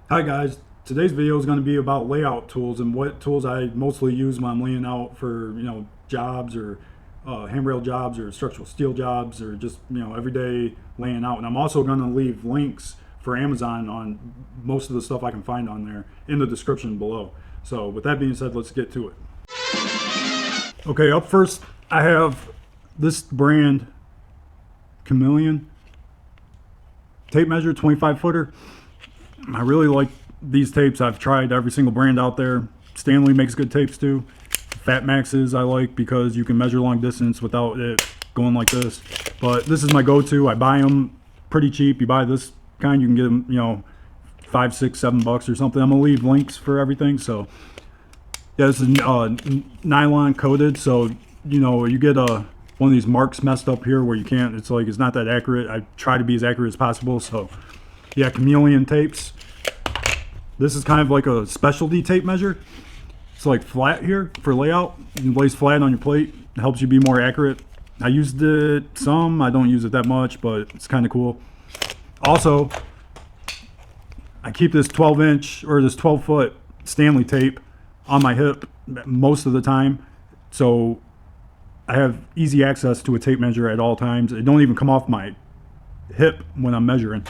Hi guys, today's video is going to be about layout tools and what tools I mostly use when I'm laying out for jobs or handrail jobs or structural steel jobs or just everyday laying out. And I'm also going to leave links for Amazon on most of the stuff I can find on there in the description below. So with that being said, let's get to it. Okay, up first I have this brand Chameleon tape measure, 25 footer. I really like these tapes. I've tried every single brand out there. Stanley makes good tapes too. Fat Maxes I like because you can measure long distance without it going like this. But this is my go-to. I buy them pretty cheap. You buy this kind, you can get them, $5, $6, $7 or something. I'm gonna leave links for everything. So yeah, this is nylon coated. So you get one of these marks messed up here where you can't. It's not that accurate. I try to be as accurate as possible. So yeah, Chameleon tapes. This is kind of like a specialty tape measure. It's like flat here for layout. It lays flat on your plate. It helps you be more accurate. I used it some. I don't use it that much, but it's kind of cool. Also, I keep this 12-inch or this 12-foot Stanley tape on my hip most of the time. So I have easy access to a tape measure at all times. It don't even come off my hip when I'm measuring.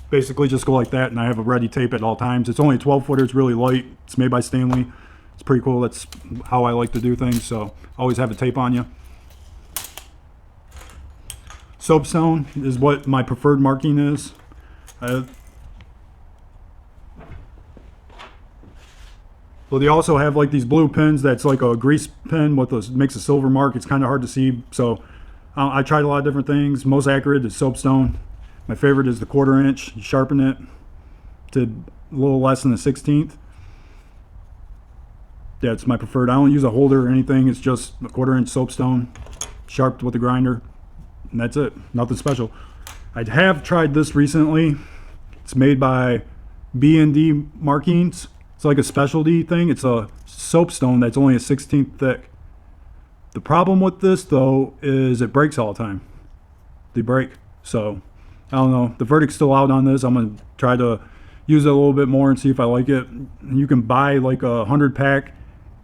Basically just go like that and I have a ready tape at all times. It's only a 12 footer. It's really light. It's made by Stanley. It's pretty cool. That's how I like to do things. So always have a tape on you. Soapstone is what my preferred marking is. Well, they also have like these blue pins that's like a grease pin with makes a silver mark. It's kind of hard to see. So I tried a lot of different things. Most accurate is soapstone. My favorite is the 1/4 inch. You sharpen it to a little less than a 1/16. Yeah, it's my preferred. I don't use a holder or anything. It's just a 1/4 inch soapstone, sharpened with a grinder, and that's it. Nothing special. I have tried this recently. It's made by B&D Markings. It's like a specialty thing. It's a soapstone that's only a 1/16 thick. The problem with this though is it breaks all the time. They break. So I don't know. The verdict's still out on this. I'm going to try to use it a little bit more and see if I like it. You can buy like a 100 pack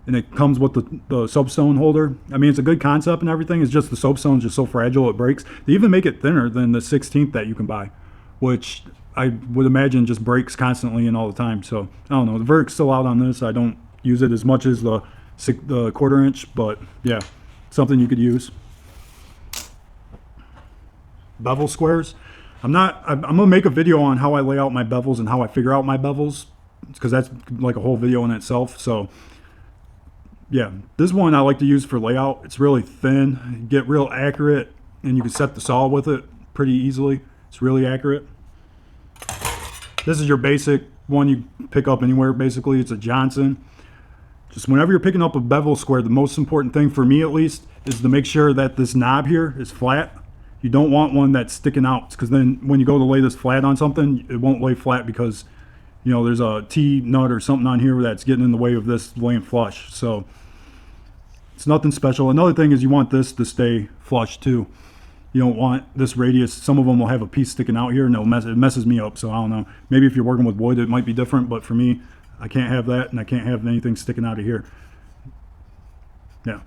and it comes with the soapstone holder. I mean, it's a good concept and everything. It's just the soapstone is just so fragile it breaks. They even make it thinner than the 1/16 that you can buy, which I would imagine just breaks constantly and all the time. So I don't know. The verdict's still out on this. I don't use it as much as the 1/4 inch, but yeah, something you could use. Bevel squares. I'm gonna make a video on how I lay out my bevels and how I figure out my bevels, because that's like a whole video in itself. So yeah, this one I like to use for layout. It's really thin, you get real accurate, and you can set the saw with it pretty easily. It's really accurate. This is your basic one you pick up anywhere. Basically, it's a Johnson. Just whenever you're picking up a bevel square, the most important thing for me at least is to make sure that this knob here is flat. You don't want one that's sticking out, because then when you go to lay this flat on something, it won't lay flat because there's a T-nut or something on here that's getting in the way of this laying flush. So it's nothing special. Another thing is you want this to stay flush too. You don't want this radius. Some of them will have a piece sticking out here and it messes me up. So I don't know. Maybe if you're working with wood, it might be different, but for me, I can't have that, and I can't have anything sticking out of here. Yeah.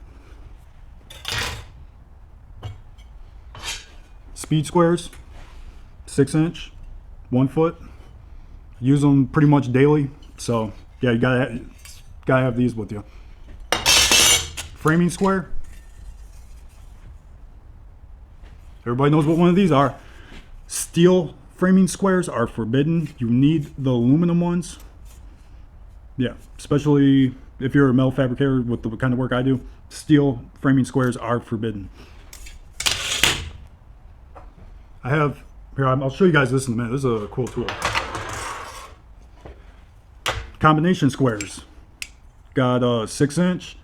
Speed squares, 6-inch, 1 foot. Use them pretty much daily. So yeah, you gotta have these with you. Framing square. Everybody knows what one of these are. Steel framing squares are forbidden. You need the aluminum ones. Yeah, especially if you're a metal fabricator with the kind of work I do. Steel framing squares are forbidden. I have here. I'll show you guys this in a minute. This is a cool tool. Combination squares. Got a 6-inch,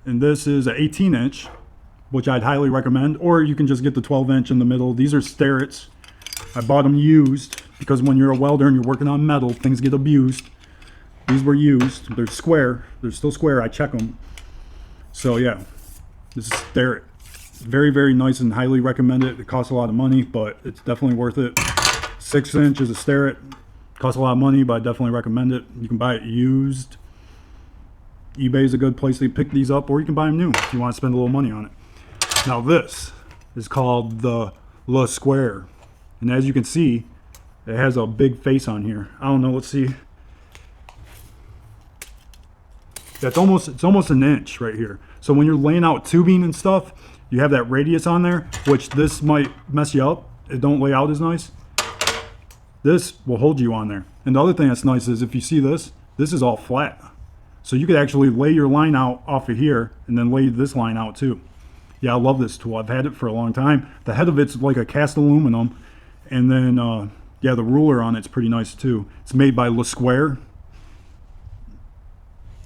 and this is an 18-inch, which I'd highly recommend. Or you can just get the 12-inch in the middle. These are Starretts. I bought them used because when you're a welder and you're working on metal, things get abused. These were used. They're square. They're still square. I check them. So yeah, this is Starrett. Very, very nice and highly recommend it. It costs a lot of money, but it's definitely worth it. 6" is a stair it. Costs a lot of money, but I definitely recommend it. You can buy it used. eBay is a good place to pick these up, or you can buy them new if you want to spend a little money on it. Now this is called the LaSquare, and as you can see, it has a big face on here. I don't know. Let's see. That's it's almost an inch right here. So when you're laying out tubing and stuff, you have that radius on there, which this might mess you up. It don't lay out as nice. This will hold you on there. And the other thing that's nice is if you see this is all flat. So you could actually lay your line out off of here and then lay this line out too. Yeah, I love this tool. I've had it for a long time. The head of it's like a cast aluminum, and then yeah, the ruler on it's pretty nice too. It's made by LaSquare,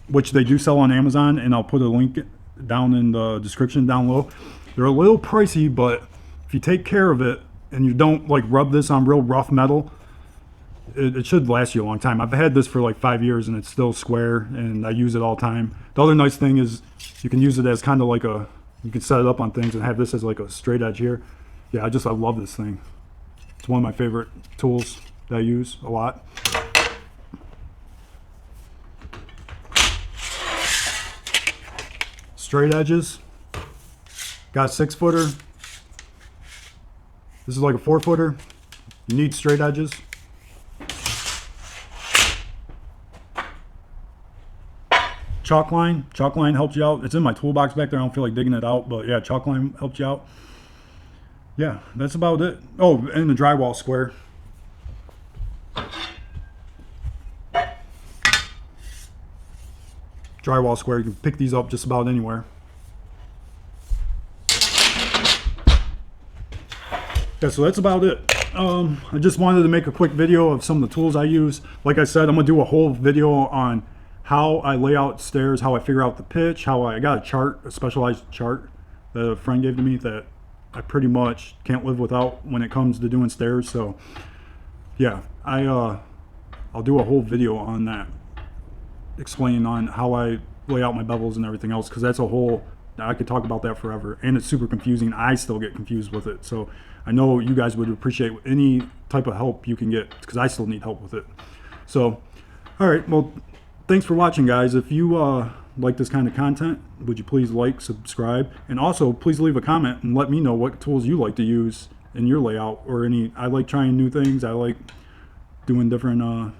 which they do sell on Amazon, and I'll put a link down in the description down low. They're a little pricey, but if you take care of it and you don't like rub this on real rough metal, it should last you a long time. I've had this for like 5 years and it's still square, and I use it all the time. The other nice thing is you can use it as kind of like you can set it up on things and have this as like a straight edge here. Yeah, I love this thing. It's one of my favorite tools that I use a lot. Straight edges. Got a 6-footer. This is like a 4-footer. You need straight edges. Chalk line helps you out. It's in my toolbox back there. I don't feel like digging it out, but yeah, chalk line helps you out. Yeah, that's about it. Oh, and the drywall square. Drywall square, you can pick these up just about anywhere. Yeah, so that's about it. I just wanted to make a quick video of some of the tools I use. Like I said, I'm gonna do a whole video on how I lay out stairs, how I figure out the pitch, how I got a chart, a specialized chart that a friend gave to me that I pretty much can't live without when it comes to doing stairs. So yeah, I'll do a whole video on that, explaining on how I lay out my bevels and everything else, because that's a whole, I could talk about that forever, and it's super confusing. I still get confused with it, so I know you guys would appreciate any type of help you can get, because I still need help with it. So all right, well, thanks for watching, guys. If you like this kind of content, would you please like, subscribe, and also please leave a comment and let me know what tools you like to use in your layout, or any. I like trying new things. I like doing different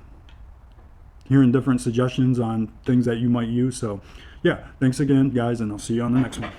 hearing different suggestions on things that you might use. So yeah, thanks again, guys, and I'll see you on the next one.